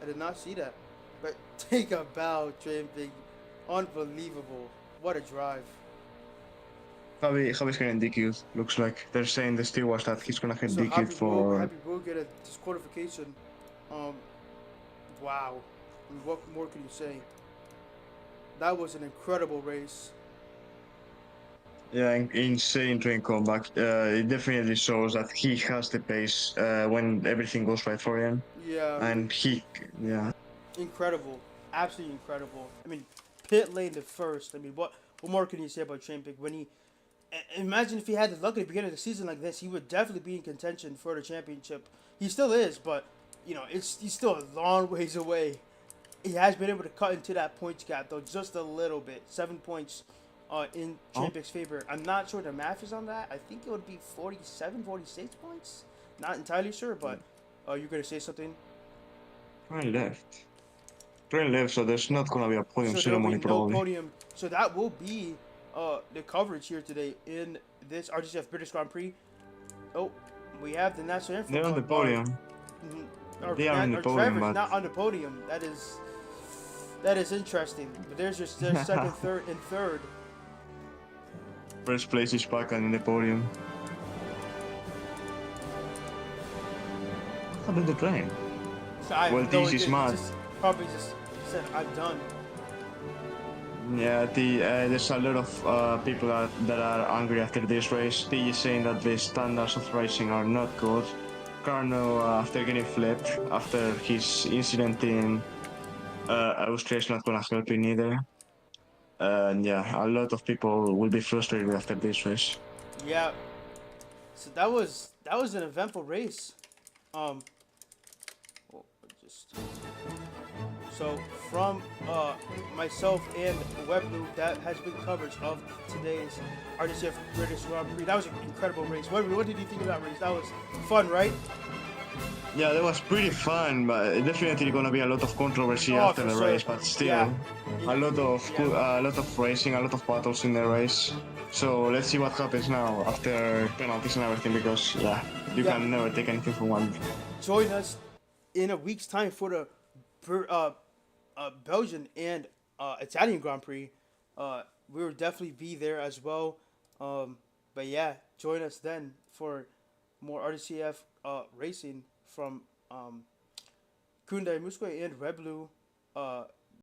I did not see that. But take a bow, Train Pig. Unbelievable. What a drive. Javi's getting DQ'd, looks like. They're saying the stewards that he's gonna get DQ'd for... Happy will get a disqualification. Wow. I mean, what more can you say? That was an incredible race. Yeah, insane train comeback. It definitely shows that he has the pace when everything goes right for him. Yeah. And incredible. Absolutely incredible. I mean, pit lane the first. I mean, what more can you say about Train Pig? When Imagine if he had the luck at the beginning of the season like this, he would definitely be in contention for the championship. He still is, but he's still a long ways away. He has been able to cut into that points gap though, just a little bit. 7 points in Oh, Champion's favor. I'm not sure the math is on that. I think it would be 47, 46 points. Not entirely sure, but you're gonna say something. Train left. Train left, so there's not gonna be a podium So there will be ceremony no probably. podium. So that will be the coverage here today in this RTCF British Grand Prix. Oh, we have the national anthem, They're on the but podium. They are on the our podium, driver's but not on the podium. That is interesting. But there's just their second, third, and third. first place is back on the podium. What happened to train? So I Well, have no this is idea. He mad. probably just said, "I'm done." Yeah, there's a lot of people that are angry after this race. They is saying that the standards of racing are not good. Carno, after getting flipped after his incident in Austria, is not gonna help him either. And yeah, a lot of people will be frustrated after this race. Yeah. So that was an eventful race. Um. oh, just so from myself and Webloop, that has been coverage of today's RTCF British Grand Prix. That was an incredible race. What did you think of that race? That was fun, right? Yeah, that was pretty fun, but definitely gonna be a lot of controversy Oh, after for the sure. race. But Yeah. still, a lot of Yeah. a lot of racing, a lot of battles in the race. So let's see what happens now after penalties and everything. Because yeah, you Yeah. can never take anything for one. Join us in a week's time for the Belgian and Italian Grand Prix. We will definitely be there as well. But yeah, join us then for more RTCF racing from Hyundai Musque and Red Blue